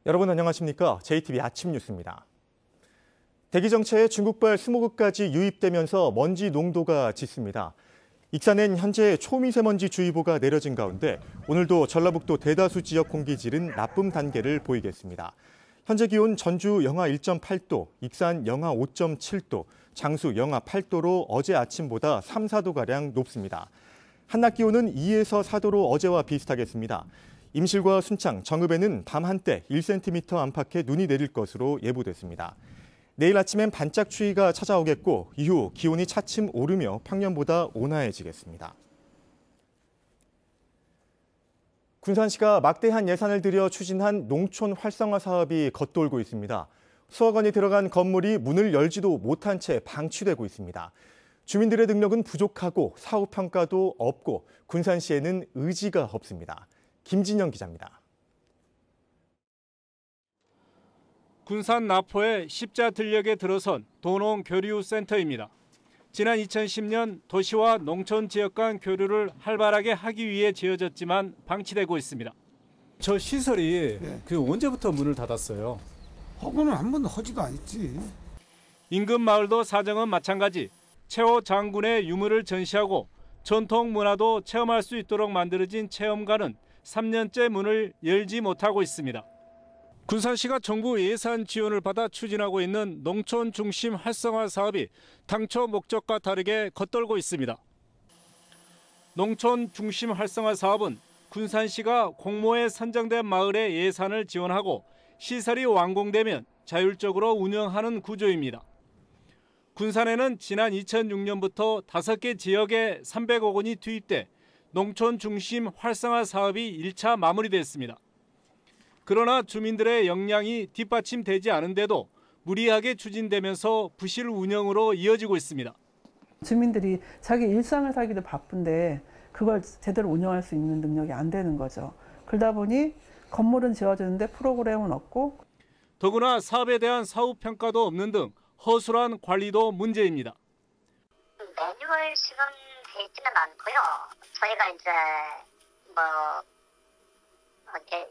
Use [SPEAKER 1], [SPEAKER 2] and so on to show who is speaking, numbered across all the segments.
[SPEAKER 1] 여러분 안녕하십니까? JTBC 아침 뉴스입니다. 대기 정체에 중국발 스모그까지 유입되면서 먼지 농도가 짙습니다. 익산엔 현재 초미세먼지주의보가 내려진 가운데 오늘도 전라북도 대다수 지역 공기질은 나쁨 단계를 보이겠습니다. 현재 기온 전주 영하 1.8도, 익산 영하 5.7도, 장수 영하 8도로 어제 아침보다 3, 4도가량 높습니다. 한낮 기온은 2에서 4도로 어제와 비슷하겠습니다. 임실과 순창, 정읍에는 밤 한때 1cm 안팎의 눈이 내릴 것으로 예보됐습니다. 내일 아침엔 반짝 추위가 찾아오겠고 이후 기온이 차츰 오르며 평년보다 온화해지겠습니다. 군산시가 막대한 예산을 들여 추진한 농촌 활성화 사업이 겉돌고 있습니다. 수억 원이 들어간 건물이 문을 열지도 못한 채 방치되고 있습니다. 주민들의 능력은 부족하고 사후 평가도 없고 군산시에는 의지가 없습니다. 김진영 기자입니다.
[SPEAKER 2] 군산 나포의 십자 들녘에 들어선 도농교류센터입니다. 지난 2010년 도시와 농촌 지역 간 교류를 활발하게 하기 위해 지어졌지만 방치되고 있습니다.
[SPEAKER 3] 저 시설이 언제부터 문을 닫았어요?
[SPEAKER 4] 하고는 한 번도 하지도 않았지.
[SPEAKER 2] 인근 마을도 사정은 마찬가지. 최호 장군의 유물을 전시하고 전통 문화도 체험할 수 있도록 만들어진 체험관은 3년째 문을 열지 못하고 있습니다. 군산시가 정부 예산 지원을 받아 추진하고 있는 농촌 중심 활성화 사업이 당초 목적과 다르게 겉돌고 있습니다. 농촌 중심 활성화 사업은 군산시가 공모에 선정된 마을의 예산을 지원하고 시설이 완공되면 자율적으로 운영하는 구조입니다. 군산에는 지난 2006년부터 5개 지역에 300억 원이 투입돼 농촌 중심 활성화 사업이 1차 마무리됐습니다. 그러나 주민들의 역량이 뒷받침되지 않은데도 무리하게 추진되면서 부실 운영으로 이어지고 있습니다.
[SPEAKER 5] 주민들이 자기 일상을 살기도 바쁜데 그걸 제대로 운영할 수 있는 능력이 안 되는 거죠. 그러다 보니 건물은 지어지는데 프로그램은 없고
[SPEAKER 2] 더구나 사업에 대한 사후 평가도 없는 등 허술한 관리도 문제입니다.
[SPEAKER 6] 매뉴얼 시간돼 있지는 않고요. 저희가 이제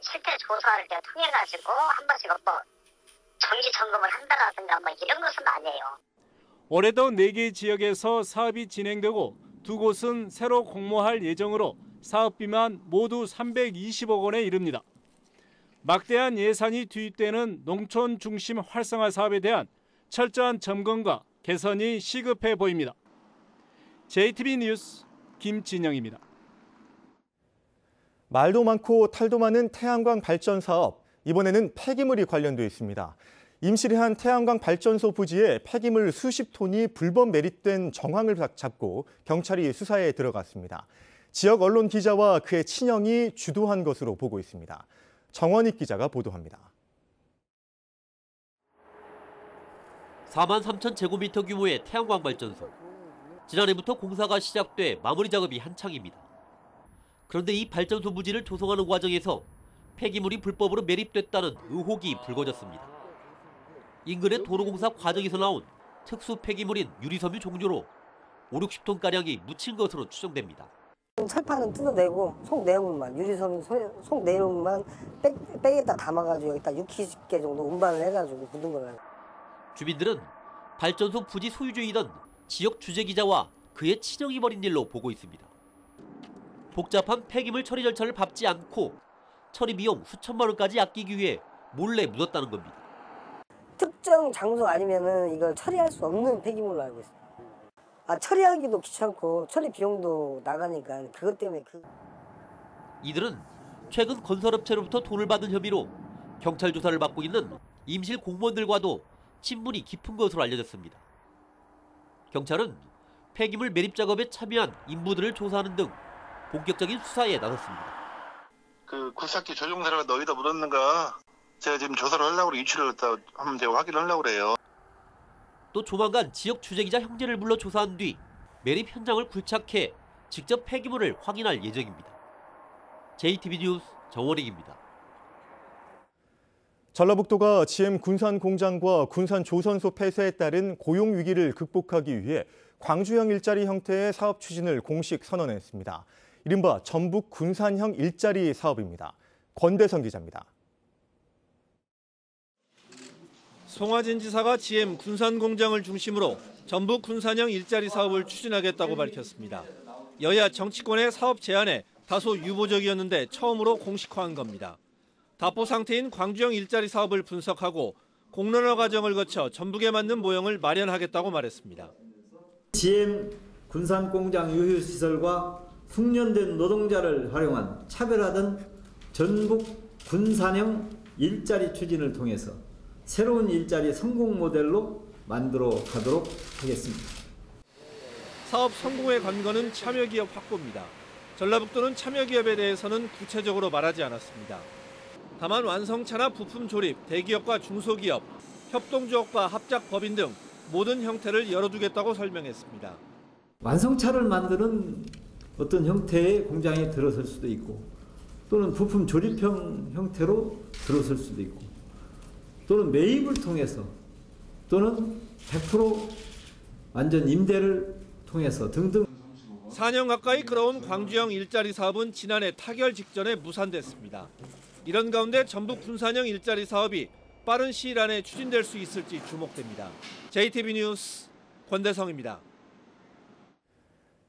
[SPEAKER 6] 실태 조사를 통해 가지고 한 번씩 정기 점검을 한다라든가 이런 것은 아니에요.
[SPEAKER 2] 올해도 4개 지역에서 사업이 진행되고 2곳은 새로 공모할 예정으로 사업비만 모두 320억 원에 이릅니다. 막대한 예산이 투입되는 농촌 중심 활성화 사업에 대한 철저한 점검과 개선이 시급해 보입니다. JTBC 뉴스 김진영입니다.
[SPEAKER 1] 말도 많고 탈도 많은 태양광 발전 사업, 이번에는 폐기물이 관련돼 있습니다. 임실의 한 태양광 발전소 부지에 폐기물 수십 톤이 불법 매립된 정황을 잡고 경찰이 수사에 들어갔습니다. 지역 언론 기자와 그의 친형이 주도한 것으로 보고 있습니다. 정원익 기자가 보도합니다.
[SPEAKER 7] 43,000제곱미터 규모의 태양광 발전소. 지난해부터 공사가 시작돼 마무리 작업이 한창입니다. 그런데 이 발전소 부지를 조성하는 과정에서 폐기물이 불법으로 매립됐다는 의혹이 불거졌습니다. 인근의 도로공사 과정에서 나온 특수 폐기물인 유리섬유 종류로 5, 60톤가량이 묻힌 것으로 추정됩니다.
[SPEAKER 8] 철판은 뜯어내고 속 내용만 유리섬유 속 내용만 백에다 담아가지고 여기다 60개 정도 운반을 해가지고 묻은 거예요.
[SPEAKER 7] 주민들은 발전소 부지 소유주이던 지역 주재기자와 그의 친형이 벌인 일로 보고 있습니다. 복잡한 폐기물 처리 절차를 밟지 않고 처리 비용 수천만 원까지 아끼기 위해 몰래 묻었다는 겁니다.
[SPEAKER 8] 특정 장소 아니면은 이걸 처리할 수 없는 폐기물로 알고 있어요. 처리하기도 귀찮고 처리 비용도 나가니까 그것 때문에
[SPEAKER 7] 이들은 최근 건설업체로부터 돈을 받은 혐의로 경찰 조사를 받고 있는 임실 공무원들과도 친분이 깊은 것으로 알려졌습니다. 경찰은 폐기물 매립 작업에 참여한 인부들을 조사하는 등 본격적인 수사에 나섰습니다.
[SPEAKER 9] 굴삭기 조종사를 어디다 묻었는가 제가 지금 조사를 하려고 유치를 한번 제가 확인을 하려고 그래요.
[SPEAKER 7] 또 조만간 지역 주재기자 형제를 불러 조사한 뒤 매립 현장을 굴착해 직접 폐기물을 확인할 예정입니다. JTBC 뉴스 정원익입니다.
[SPEAKER 1] 전라북도가 GM 군산 공장과 군산 조선소 폐쇄에 따른 고용 위기를 극복하기 위해 광주형 일자리 형태의 사업 추진을 공식 선언했습니다. 이른바 전북 군산형 일자리 사업입니다. 권대성 기자입니다.
[SPEAKER 2] 송하진 지사가 GM 군산공장을 중심으로 전북 군산형 일자리 사업을 추진하겠다고 밝혔습니다. 여야 정치권의 사업 제안에 다소 유보적이었는데 처음으로 공식화한 겁니다. 답보 상태인 광주형 일자리 사업을 분석하고 공론화 과정을 거쳐 전북에 맞는 모형을 마련하겠다고 말했습니다.
[SPEAKER 10] GM 군산공장 유휴시설과 숙련된 노동자를 활용한 차별화된 전북 군산형 일자리 추진을 통해서 새로운 일자리 성공 모델로 만들어 가도록 하겠습니다.
[SPEAKER 2] 사업 성공의 관건은 참여기업 확보입니다. 전라북도는 참여기업에 대해서는 구체적으로 말하지 않았습니다. 다만 완성차나 부품 조립, 대기업과 중소기업, 협동조합과 합작법인 등 모든 형태를 열어두겠다고 설명했습니다.
[SPEAKER 10] 완성차를 만드는 어떤 형태의 공장에 들어설 수도 있고 또는 부품 조립형 형태로 들어설 수도 있고 또는 매입을 통해서 또는 100% 완전 임대를 통해서 등등.
[SPEAKER 2] 4년 가까이 끌어온 광주형 일자리 사업은 지난해 타결 직전에 무산됐습니다. 이런 가운데 전북 군산형 일자리 사업이 빠른 시일 안에 추진될 수 있을지 주목됩니다. JTB 뉴스 권대성입니다.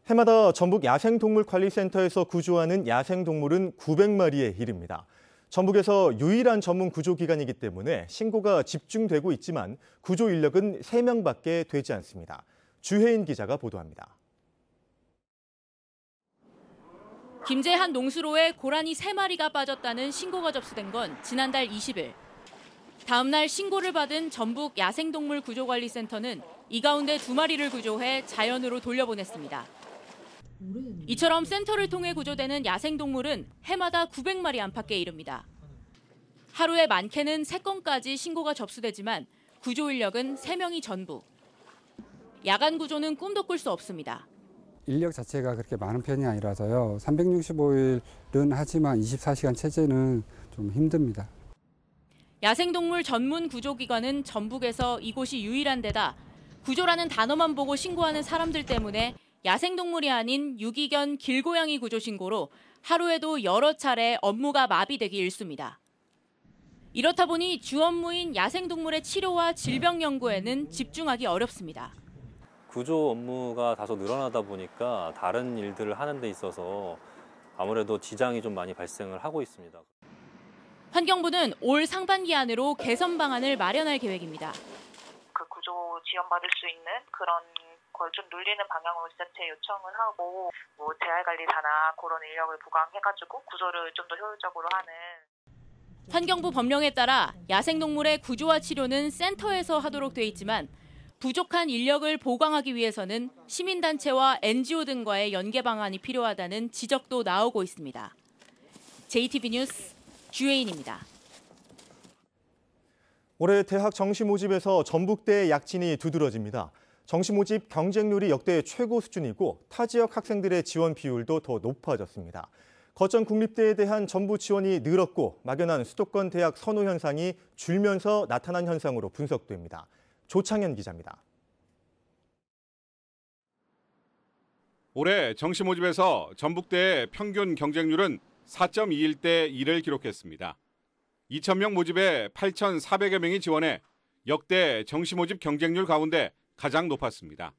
[SPEAKER 1] 해마다 전북 야생동물관리센터에서 구조하는 야생동물은 900마리에 이릅니다. 전북에서 유일한 전문 구조기관이기 때문에 신고가 집중되고 있지만 구조 인력은 3명밖에 되지 않습니다. 주혜인 기자가 보도합니다.
[SPEAKER 11] 김제한 농수로에 고라니 3마리가 빠졌다는 신고가 접수된 건 지난달 20일. 다음 날 신고를 받은 전북 야생동물구조관리센터는 이 가운데 2마리를 구조해 자연으로 돌려보냈습니다. 이처럼 센터를 통해 구조되는 야생동물은 해마다 900마리 안팎에 이릅니다. 하루에 많게는 3건까지 신고가 접수되지만 구조 인력은 3명이 전부. 야간 구조는 꿈도 꿀 수 없습니다.
[SPEAKER 12] 인력 자체가 그렇게 많은 편이 아니라서요. 365일은 하지만 24시간 체제는 좀 힘듭니다.
[SPEAKER 11] 야생동물 전문 구조기관은 전북에서 이곳이 유일한 데다 구조라는 단어만 보고 신고하는 사람들 때문에 야생동물이 아닌 유기견 길고양이 구조 신고로 하루에도 여러 차례 업무가 마비되기 일쑤입니다. 이렇다 보니 주 업무인 야생동물의 치료와 질병 연구에는 집중하기 어렵습니다.
[SPEAKER 13] 구조 업무가 다소 늘어나다 보니까 다른 일들을 하는 데 있어서 아무래도 지장이 좀 많이 발생을 하고 있습니다.
[SPEAKER 11] 환경부는 올 상반기 안으로 개선 방안을 마련할 계획입니다.
[SPEAKER 14] 그 구조 지원받을 수 있는 그런 걸 좀 늘리는 방향으로 지자체에 요청을 하고 재활관리사나 그런 인력을 부강해가지고 구조를 좀 더 효율적으로 하는.
[SPEAKER 11] 환경부 법령에 따라 야생동물의 구조와 치료는 센터에서 하도록 돼 있지만 부족한 인력을 보강하기 위해서는 시민단체와 NGO 등과의 연계 방안이 필요하다는 지적도 나오고 있습니다. JTB 뉴스 주혜인입니다.
[SPEAKER 1] 올해 대학 정시 모집에서 전북대의 약진이 두드러집니다. 정시 모집 경쟁률이 역대 최고 수준이고 타 지역 학생들의 지원 비율도 더 높아졌습니다. 거점 국립대에 대한 전부 지원이 늘었고 막연한 수도권 대학 선호 현상이 줄면서 나타난 현상으로 분석됩니다. 조창현 기자입니다.
[SPEAKER 15] 올해 정시 모집에서 전북대의 평균 경쟁률은 4.21대 1을 기록했습니다. 2,000명 모집에 8,400여 명이 지원해 역대 정시 모집 경쟁률 가운데 가장 높았습니다.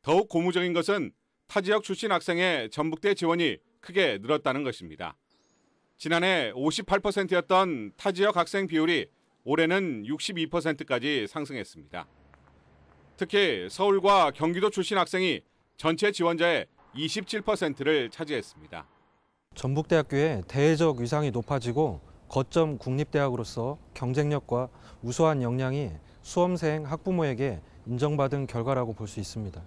[SPEAKER 15] 더욱 고무적인 것은 타 지역 출신 학생의 전북대 지원이 크게 늘었다는 것입니다. 지난해 58%였던 타 지역 학생 비율이 올해는 62%까지 상승했습니다. 특히 서울과 경기도 출신 학생이 전체 지원자의 27%를 차지했습니다.
[SPEAKER 16] 전북대학교의 대외적 위상이 높아지고 거점 국립대학으로서 경쟁력과 우수한 역량이 수험생 학부모에게 인정받은 결과라고 볼 수 있습니다.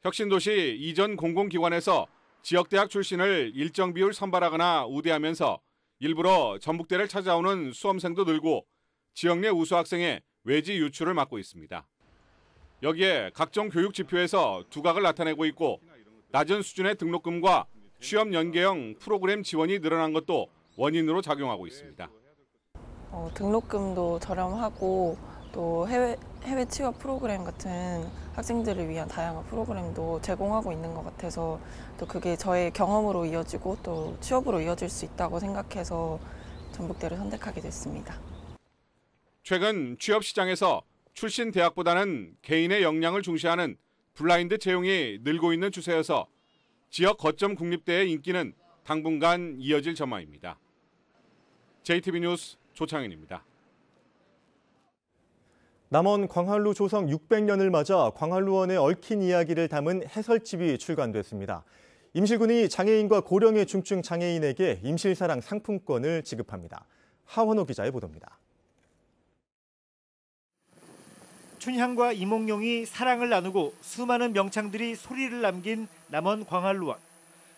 [SPEAKER 15] 혁신도시 이전 공공기관에서 지역대학 출신을 일정 비율 선발하거나 우대하면서 일부러 전북대를 찾아오는 수험생도 늘고 지역 내 우수 학생의 외지 유출을 막고 있습니다. 여기에 각종 교육 지표에서 두각을 나타내고 있고 낮은 수준의 등록금과 취업 연계형 프로그램 지원이 늘어난 것도 원인으로 작용하고 있습니다.
[SPEAKER 17] 등록금도 저렴하고 또 해외 취업 프로그램 같은 학생들을 위한 다양한 프로그램도 제공하고 있는 것 같아서 또 그게 저의 경험으로 이어지고 또 취업으로 이어질 수 있다고 생각해서 전북대를 선택하게 됐습니다.
[SPEAKER 15] 최근 취업 시장에서 출신 대학보다는 개인의 역량을 중시하는 블라인드 채용이 늘고 있는 추세여서 지역 거점 국립대의 인기는 당분간 이어질 전망입니다. JTB 뉴스 조창현입니다.
[SPEAKER 1] 남원 광활루 조성 600년을 맞아 광활루원의 얽힌 이야기를 담은 해설집이 출간됐습니다. 임실군이 장애인과 고령의 중증 장애인에게 임실사랑 상품권을 지급합니다. 하원호 기자의 보도입니다.
[SPEAKER 18] 춘향과 이몽룡이 사랑을 나누고 수많은 명창들이 소리를 남긴 남원 광활루원.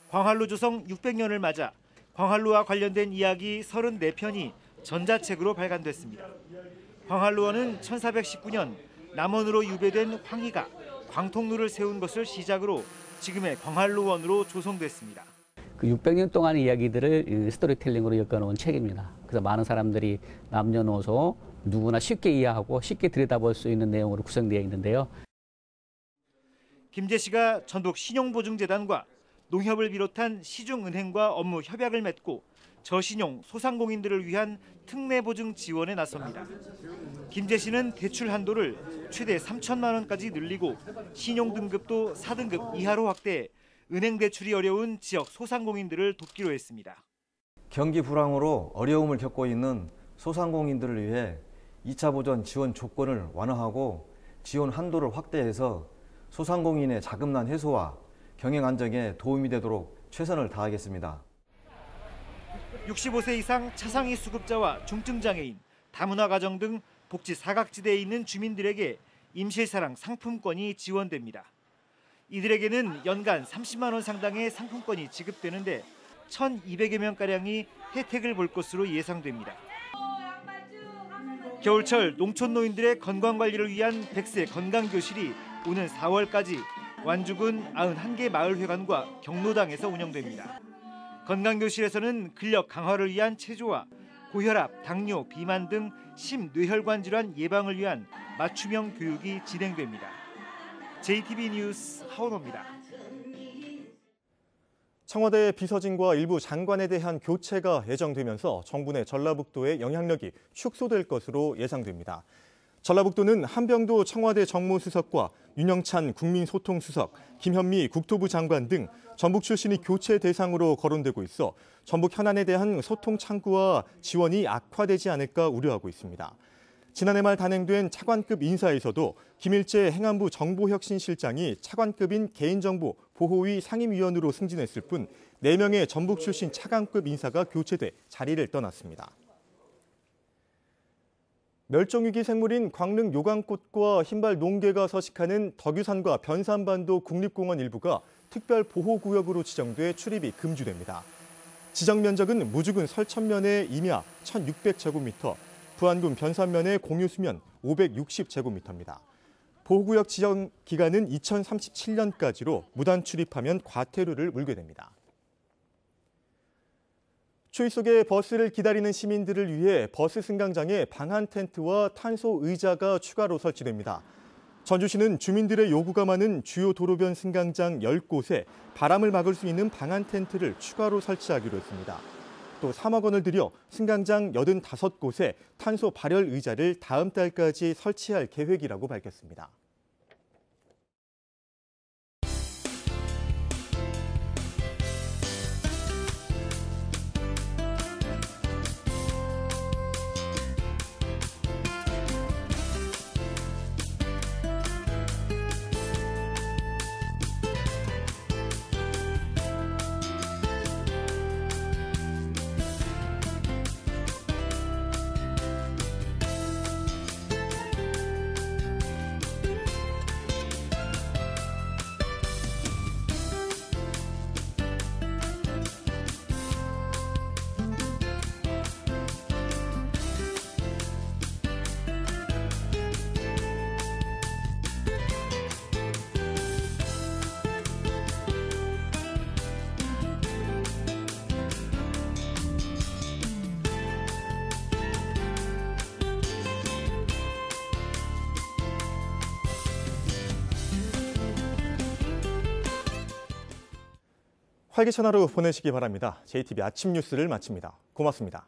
[SPEAKER 18] 광활루 조성 600년을 맞아 광활루와 관련된 이야기 34편이 전자책으로 발간됐습니다. 광활루원은 1419년 남원으로 유배된 황희가 광통루를 세운 것을 시작으로 지금의 광활루원으로 조성됐습니다.
[SPEAKER 19] 그 600년 동안의 이야기들을 스토리텔링으로 엮어놓은 책입니다. 그래서 많은 사람들이 남녀노소 누구나 쉽게 이해하고 쉽게 들여다볼 수 있는 내용으로 구성되어 있는데요.
[SPEAKER 18] 김제시가 전북 신용보증재단과 농협을 비롯한 시중은행과 업무 협약을 맺고 저신용 소상공인들을 위한 특례보증 지원에 나섭니다. 김제시는 대출 한도를 최대 3천만 원까지 늘리고 신용 등급도 4등급 이하로 확대해 은행 대출이 어려운 지역 소상공인들을 돕기로 했습니다.
[SPEAKER 20] 경기 불황으로 어려움을 겪고 있는 소상공인들을 위해 2차 보전 지원 조건을 완화하고 지원 한도를 확대해서 소상공인의 자금난 해소와 경영 안정에 도움이 되도록 최선을 다하겠습니다.
[SPEAKER 18] 65세 이상 차상위 수급자와 중증장애인, 다문화 가정 등 복지 사각지대에 있는 주민들에게 임실사랑 상품권이 지원됩니다. 이들에게는 연간 30만 원 상당의 상품권이 지급되는데 1,200여 명가량이 혜택을 볼 것으로 예상됩니다. 겨울철 농촌 노인들의 건강관리를 위한 100세 건강교실이 오는 4월까지 완주군 91개 마을회관과 경로당에서 운영됩니다. 건강교실에서는 근력 강화를 위한 체조와 고혈압, 당뇨, 비만 등 심뇌혈관 질환 예방을 위한 맞춤형 교육이 진행됩니다. JTB 뉴스 하원호입니다.
[SPEAKER 1] 청와대 비서진과 일부 장관에 대한 교체가 예정되면서 정부 내 전라북도의 영향력이 축소될 것으로 예상됩니다. 전라북도는 한병도 청와대 정무수석과 윤영찬 국민소통수석, 김현미 국토부 장관 등 전북 출신이 교체 대상으로 거론되고 있어 전북 현안에 대한 소통 창구와 지원이 악화되지 않을까 우려하고 있습니다. 지난해 말 단행된 차관급 인사에서도 김일재 행안부 정보혁신실장이 차관급인 개인정보 보호위 상임위원으로 승진했을 뿐 4명의 전북 출신 차관급 인사가 교체돼 자리를 떠났습니다. 멸종위기 생물인 광릉 요강꽃과 흰발 농개가 서식하는 덕유산과 변산반도 국립공원 일부가 특별보호구역으로 지정돼 출입이 금지됩니다. 지정 면적은 무주군 설천면의 임야 1,600제곱미터, 부안군 변산면의 공유수면 560제곱미터입니다. 보호구역 지정 기간은 2037년까지로 무단 출입하면 과태료를 물게 됩니다. 추위 속에 버스를 기다리는 시민들을 위해 버스 승강장에 방한 텐트와 탄소 의자가 추가로 설치됩니다. 전주시는 주민들의 요구가 많은 주요 도로변 승강장 10곳에 바람을 막을 수 있는 방한 텐트를 추가로 설치하기로 했습니다. 또 3억 원을 들여 승강장 85곳에 탄소 발열 의자를 다음 달까지 설치할 계획이라고 밝혔습니다. 활기찬 하루 보내시기 바랍니다. JTB 아침 뉴스를 마칩니다. 고맙습니다.